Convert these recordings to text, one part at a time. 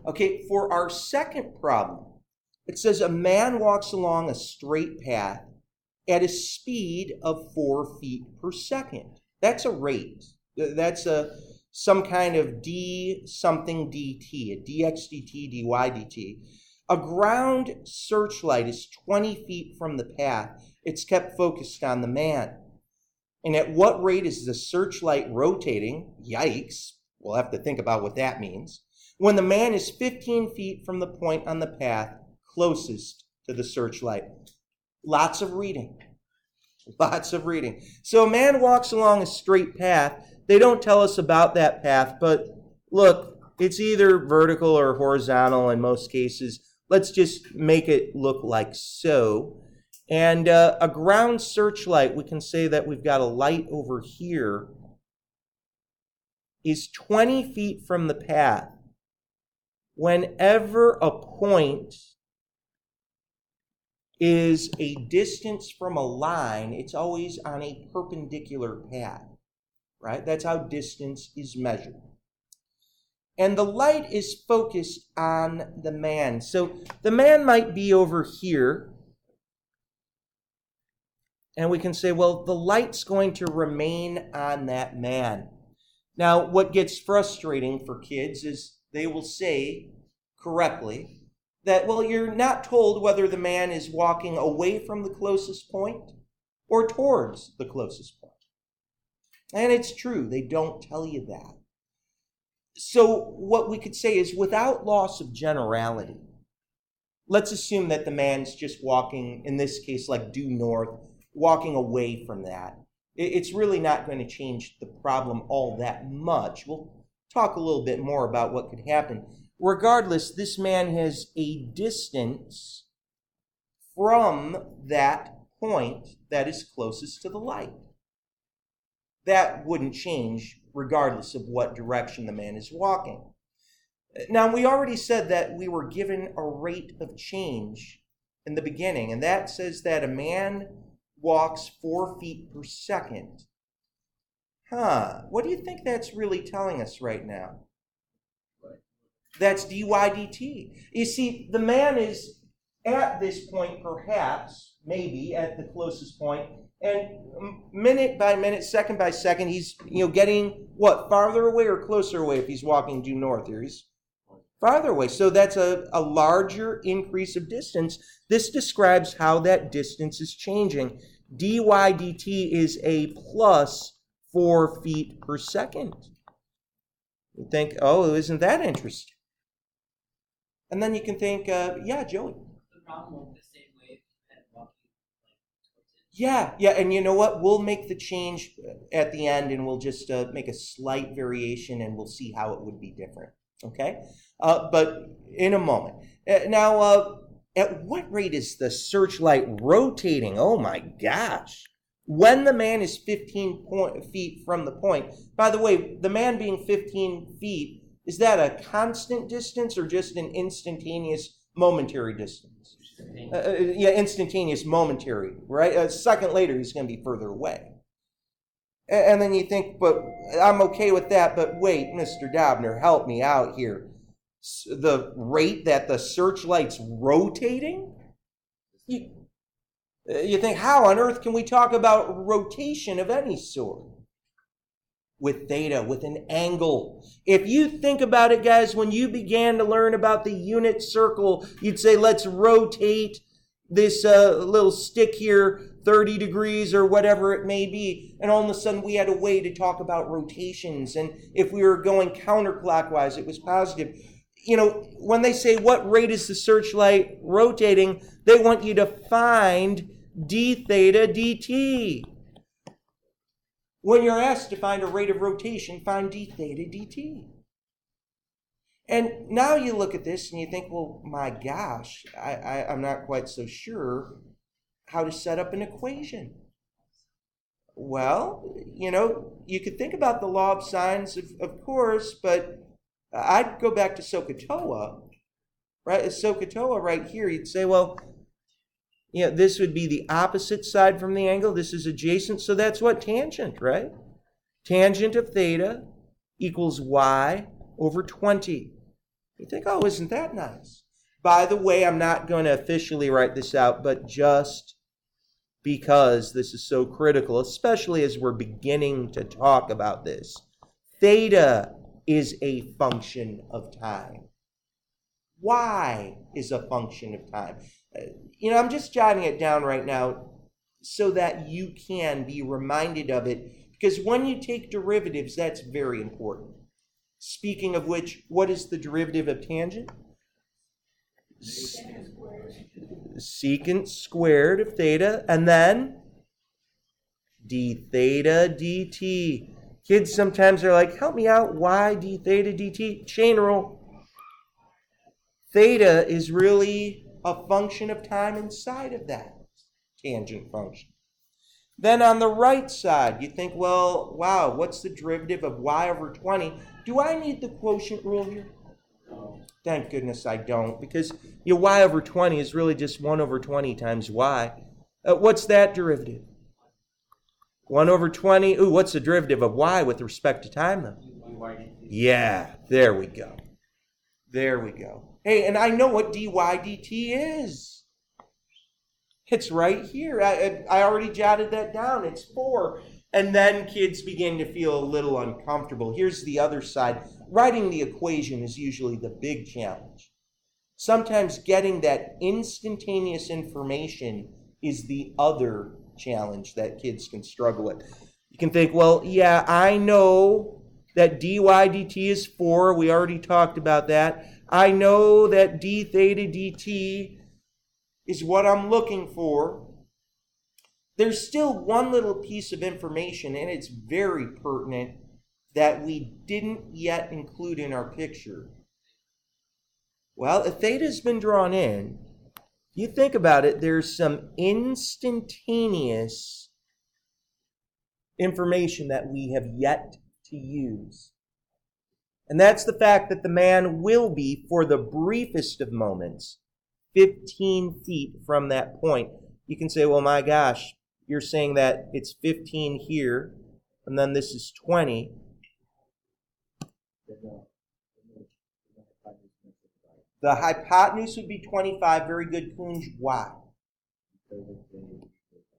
Okay, for our second problem, it says a man walks along a straight path at a speed of 4 feet per second. That's a rate. That's some kind of d something dt, a dx dt, dy dt. A ground searchlight is 20 feet from the path. It's kept focused on the man. And at what rate is the searchlight rotating? Yikes. We'll have to think about what that means. When the man is 15 feet from the point on the path closest to the searchlight. Lots of reading. Lots of reading. So a man walks along a straight path. They don't tell us about that path, but look, it's either vertical or horizontal in most cases. Let's just make it look like so. And a ground searchlight, we can say that we've got a light over here, is 20 feet from the path. Whenever a point is a distance from a line, it's always on a perpendicular path, right? That's how distance is measured. And the light is focused on the man. So the man might be over here. And we can say, well, the light's going to remain on that man. Now, what gets frustrating for kids is they will say correctly that, well, you're not told whether the man is walking away from the closest point or towards the closest point. And it's true, they don't tell you that. So what we could say is, without loss of generality, let's assume that the man's just walking, in this case, like due north, walking away from that. It's really not going to change the problem all that much. We'll talk a little bit more about what could happen. Regardless, this man has a distance from that point that is closest to the light. That wouldn't change regardless of what direction the man is walking. Now, we already said that we were given a rate of change in the beginning, and that says that a man walks 4 feet per second. What do you think that's really telling us right now? That's dy dt. You see, the man is at this point, perhaps, maybe at the closest point, and minute by minute, second by second, he's getting what, farther away or closer away if he's walking due north here? He's farther away. So that's a larger increase of distance. This describes how that distance is changing. Dy dt is a plus 4 feet per second. You think, oh, isn't that interesting? And then you can think, yeah, Joey. The problem with the same way and walking towards it. Yeah, and you know what? We'll make the change at the end, and we'll just make a slight variation, and we'll see how it would be different. Okay? But in a moment. Now, at what rate is the searchlight rotating? Oh my gosh. When the man is 15 feet from the point, by the way, the man being 15 feet, is that a constant distance or just an instantaneous momentary distance? Instantaneous momentary, right? A second later, he's going to be further away. And then you think, but I'm okay with that, but wait, Mr. Dobner, help me out here. The rate that the searchlight's rotating? You think, how on earth can we talk about rotation of any sort? With theta, with an angle. If you think about it, guys, when you began to learn about the unit circle, you'd say, let's rotate this little stick here 30 degrees or whatever it may be. And all of a sudden we had a way to talk about rotations. And if we were going counterclockwise, it was positive. When they say what rate is the searchlight rotating, they want you to find d theta dt. When you're asked to find a rate of rotation, find d theta dt. And now you look at this and you think, well, my gosh, I'm not quite so sure how to set up an equation. Well, you could think about the law of sines, of course, but I'd go back to SOHCAHTOA, right? SOHCAHTOA right here, you'd say, well, this would be the opposite side from the angle. This is adjacent, so that's what? Tangent, right? Tangent of theta equals y over 20. You think, oh, isn't that nice? By the way, I'm not going to officially write this out, but just because this is so critical, especially as we're beginning to talk about this, theta is a function of time. Y is a function of time. I'm just jotting it down right now so that you can be reminded of it, because when you take derivatives, that's very important. Speaking of which, what is the derivative of tangent? Secant squared of theta, and then d theta dt. Kids sometimes are like, help me out, why d theta dt? Chain rule. Theta is really a function of time inside of that tangent function. Then on the right side, you think, well, wow, what's the derivative of y over 20? Do I need the quotient rule here? Thank goodness I don't, because y over 20 is really just 1 over 20 times y. What's that derivative? 1 over 20. Ooh, what's the derivative of y with respect to time, though? Yeah, there we go. There we go. Hey, and I know what dy dt is. It's right here. I already jotted that down. It's 4. And then kids begin to feel a little uncomfortable. Here's the other side. Writing the equation is usually the big challenge. Sometimes getting that instantaneous information is the other challenge that kids can struggle with. You can think, well, yeah, I know that dy dt is 4. We already talked about that. I know that d theta dt is what I'm looking for. There's still one little piece of information, and it's very pertinent, that we didn't yet include in our picture. Well, if theta's been drawn in, if you think about it, there's some instantaneous information that we have yet to use. And that's the fact that the man will be, for the briefest of moments, 15 feet from that point. You can say, well, my gosh, you're saying that it's 15 here, and then this is 20. The hypotenuse would be 25. Very good, Kunj. Why?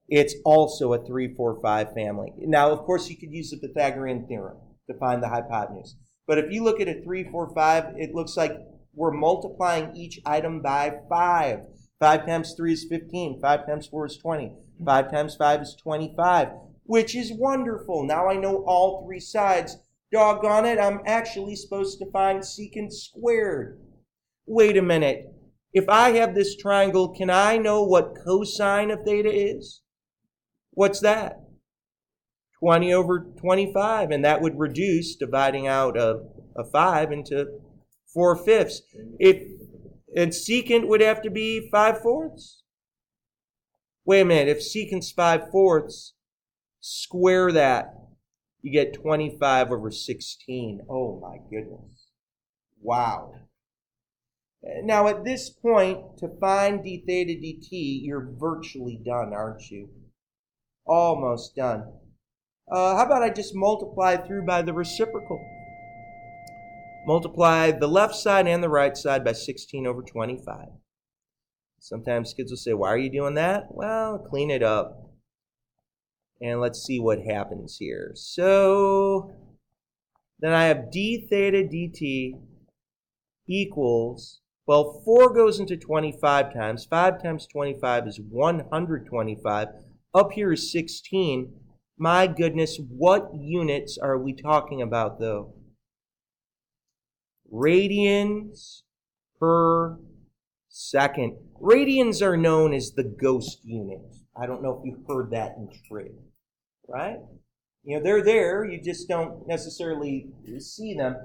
It's also a 3, 4, 5 family. Now, of course, you could use the Pythagorean theorem to find the hypotenuse. But if you look at a 3, 4, 5, it looks like we're multiplying each item by 5. 5 times 3 is 15. 5 times 4 is 20. 5 times 5 is 25, which is wonderful. Now I know all 3 sides. Doggone it, I'm actually supposed to find secant squared. Wait a minute. If I have this triangle, can I know what cosine of theta is? What's that? 20 over 25, and that would reduce, dividing out a 5 into 4/5. And secant would have to be 5/4. Wait a minute, if secant's 5/4, square that. You get 25 over 16. Oh my goodness. Wow. Now at this point, to find d theta dt, you're virtually done, aren't you? Almost done. How about I just multiply through by the reciprocal? Multiply the left side and the right side by 16 over 25. Sometimes kids will say, why are you doing that? Well, clean it up. And let's see what happens here. So then I have d theta dt equals, well, 4 goes into 25 times. 5 times 25 is 125. Up here is 16. My goodness, what units are we talking about, though? Radians per second. Radians are known as the ghost unit. I don't know if you've heard that in trig, right? They're there. You just don't necessarily see them.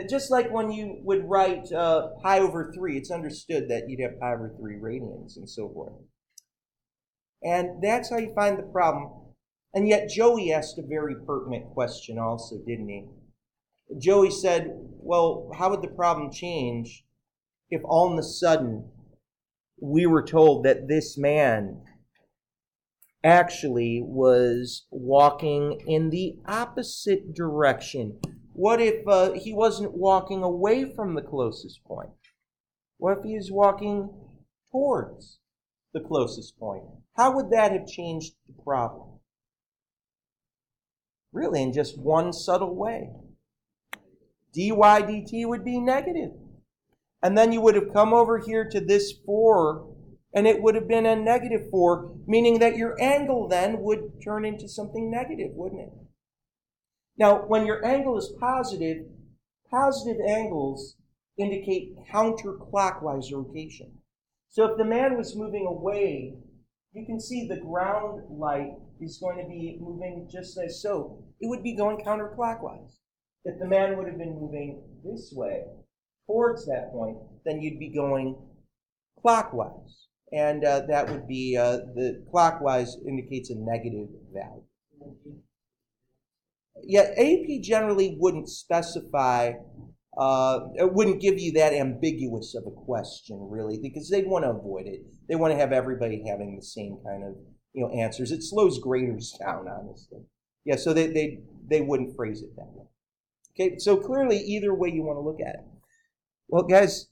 Just like when you would write pi over 3, it's understood that you'd have pi over 3 radians and so forth. And that's how you find the problem. And yet Joey asked a very pertinent question also, didn't he? Joey said, well, how would the problem change if all of a sudden we were told that this man actually was walking in the opposite direction? What if he wasn't walking away from the closest point? What if he is walking towards the closest point? How would that have changed the problem? Really, in just one subtle way. dy dt would be negative. And then you would have come over here to this 4, and it would have been a negative 4, meaning that your angle then would turn into something negative, wouldn't it? Now, when your angle is positive, positive angles indicate counterclockwise rotation. So if the man was moving away, you can see the ground light is going to be moving just as so. It would be going counterclockwise. If the man would have been moving this way towards that point, then you'd be going clockwise. And that would be, the clockwise indicates a negative value. Yeah, AP generally wouldn't specify, it wouldn't give you that ambiguous of a question, really, because they'd want to avoid it. They want to have everybody having the same kind of, answers. It slows graders down, honestly. Yeah, so they wouldn't phrase it that way. Okay, so clearly, either way you want to look at it. Well, guys,